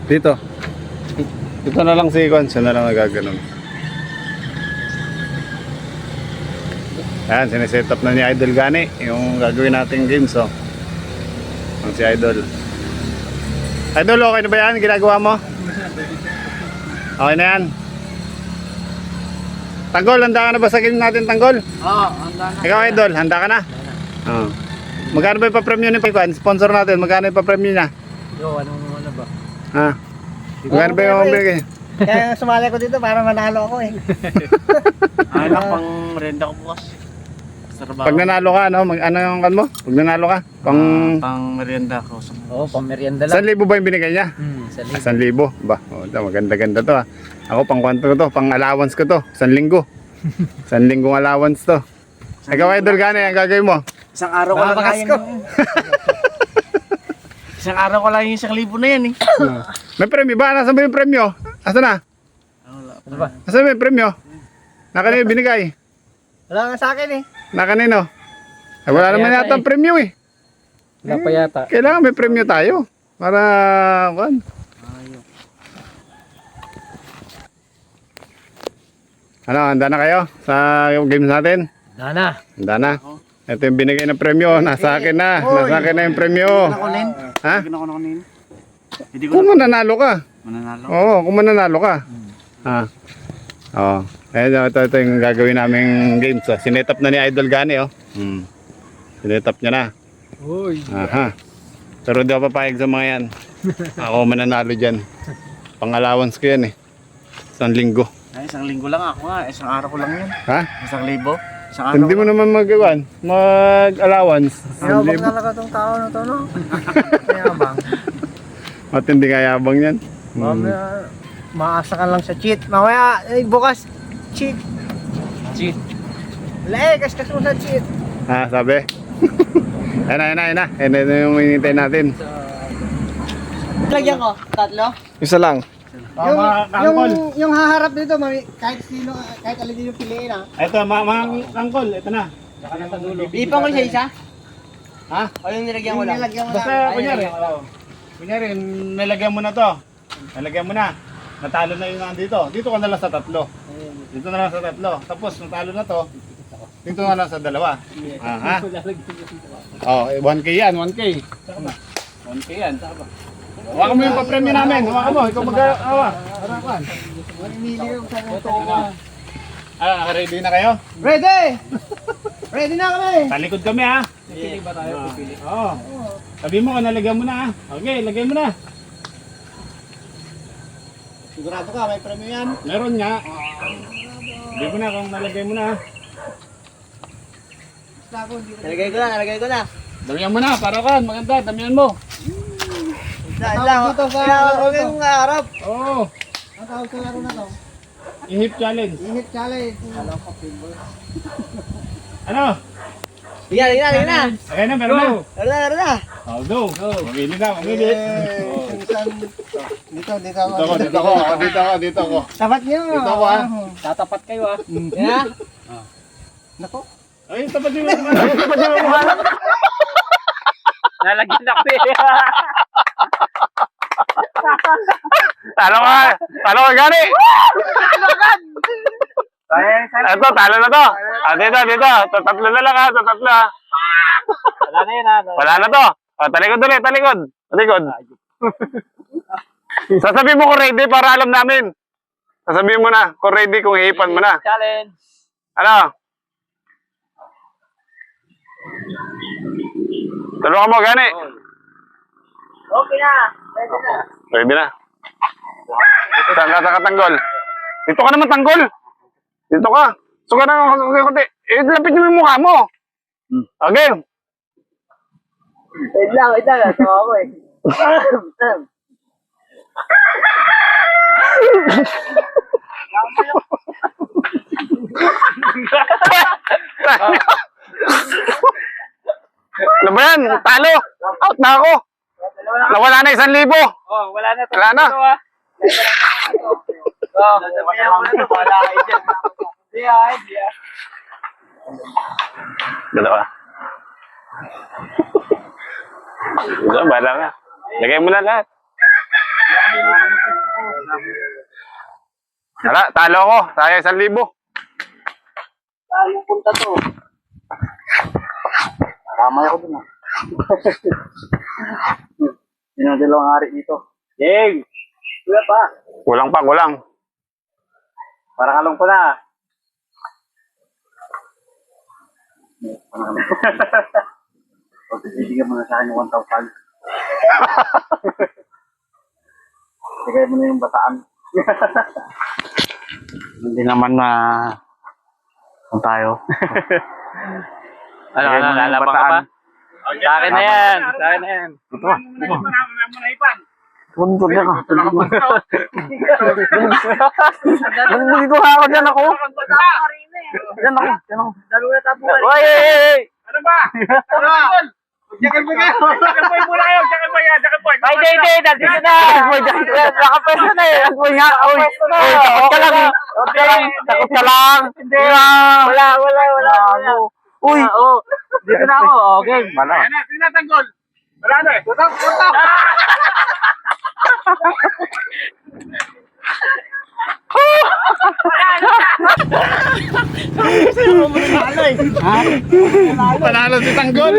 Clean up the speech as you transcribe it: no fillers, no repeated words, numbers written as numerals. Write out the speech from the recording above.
Dito. Dito na lang si Juan, siya na lang nagaganon. Ayan, siniset up na ni Idol Gani yung gagawin nating games, oh. Ang si Idol. Idol, okay na ba yan? Ginagawa mo? Okay na yan? Tanggol, handa ka na ba sa game natin, Tanggol? Oo, handa na. Ikaw, Idol, handa ka na? Oo. Magkano ba ipapremyo ni Juan? Sponsor natin, magkano ipapremyo niya? Yo, anong ano ba? Ha? Magkano ba yung bigay? Kaya sumali ko dito para manalo ako eh. Ay lang, pang renda ko bukas. Sa trabaho. Pag nanalo ka, ano yung kan mo? Pag nanalo ka, Pang merienda ko. Oo, pang merienda lang. 1,000 ba yung binigay niya? 1,000 ba? Oh, maganda-ganda to, ha. Ako pang kwanto ko to, pang allowance ko to, 1 linggo. 1 linggong allowance to. Ikaw, Idol Gani, ang gagawin mo? Isang araw ko lang kaya ko. Isang araw ko lang yung 1,000 na yan eh. May premyo ba? Nasaan ba yung premyo? Asa na? Ano ba? Nasaan ba yung premyo? Nakanino binigay? Wala nga sa akin eh. Nakanino? Ay, wala naman yata ang premyo eh. Wala pa yata. Kailangan may premyo tayo. Para, kan? Ano, handa na kayo sa games natin? Dana. Handa na. Ito yung binigay na premyo. Nasa akin na. Nasa akin na yung premyo. Nakunin? Ha? Hindi ko nakunin. Hindi ko Kung mananalo ka. mananalo. Oo, kung mananalo ka. Ha? Oo. Ito yung gagawin naming games. Sinet up na ni Idol Gani, oh. Sinet up niya na. Uy. Aha. Pero hindi ako papayag sa mga yan. Ako mananalo dyan. Pang-allowance ko yan eh. 1 linggo. Ay, 1 linggo lang ako nga. Isang araw ko lang yun. Ha? 1,000. Isang araw. Hindi mo naman mag-allowance. Mayabang talaga tong tao na to, no? Mayabang. Matindi nga yabang yan. Mamaya, maasa ka lang sa cheat. Mamaya, bukas, cheat. Cheat. Kaskas mo sa cheat. Ha, sabi? Ayun na. Ayun na yung hinintay natin. Lagyan ko, 3. Isa lang. Yung haharap dito, kahit sino, kahit alin yung piliin ha. Ito, mga angkol. Ito na. Ipang ko siya isa? Ha? O yung nilagyan ko lang? Basta, kunyari, nilagyan mo na to. Nilagyan mo na. Natalo na yung nandito. Dito ka na lang sa 3. Dito na lang sa 3. Tapos, natalo na to. Dito na lang sa 2. Ha? Oh, 1K yan, 1K. 1K yan. Hawakan mo yung papremyo namin. Hawakan mo. Ikaw mag-awa. Harapan. Ready na kayo? Ready! Ready na kami! Talikod kami, ha? Pipili ba tayo? Oo. Sabi mo, nalagyan mo na, ha? Okay, lagyan mo na. Sigurado ka, may premyo yan? Meron nga. Sabi mo na kung nalagay mo na, ha? Nalagay ko na. Damihan mo na, para kan. Maganda, damihan mo. Dito sa yung harap. Oo. Ang tawag sa laro na to? I-hip challenge. Ihip challenge. Alam ko, pinball. Ano? Tingnan na. Okay na, meron na. Laro na. Oh, go. Mamili na, mamili. Dito ako. Tapat niyo. Dito ako, ha? Tatapat kayo ha. Yeah. Nako. Ay, tapat niyo. Tapat niyo mo. Nalagyan na ko eh. Talo ka gani. Ito, talo na to. Dito. Tatlo na lang, ha. Tatlo, ha. Wala na yun ha. Wala na to. Talikod ulit, talikod. Sasabihin mo kung ready para alam namin. Sasabihin mo na kung ready, kung iipan mo na. Challenge. Ano? Tulungan mo, gani. Okay na. Ready na. Ready na. Saan ka tanggol? Dito ka naman tanggol. Dito ka. Suka na konti. Lapit mo yung mukha mo. Okay. Wait lang. Tawa ko eh. Ano ba yan? Talo. Out na ako. Nawala na 1,000. Oh, wala na to. Wala na. Oh, wala kayo dyan. Hindi. Dalawa. Bala ka. Lagay mo na lahat. Tara, talo ko. Tayo 1,000. Tayong punta to. Kamay ako dun ah. Yun ang dalawang hari dito. Yay! Wala pa. Kulang pa, kulang. Para kalong ko na. Bibigyan mo na sa akin yung 1,000. Bigay mo na yung bataan. Hindi naman na... Kung tayo. Ano, Bigay mo na yung lalaban ka bataan. pa? Sa akin na yan. Sa akin na yan. Ito ba? Tuntun niya ka. Nandito ka ako dyan ako. Dyan ako. Dyan ako. Oy! Ano ba? Ano ba? Jacket boy kayo. Jacket boy muna kayo. Jacket boy yan. Jacket boy. Ay, hindi. Nandito na. Nakapwesto na eh. Jacket boy nga. Uy, takot ka lang. Takot ka lang. Hindi. Wala. Uy. Dito na ako. Okay. Bala. Ayan na. Tinatanggol. Wala na eh. Tutok. Panalo si Tanggol.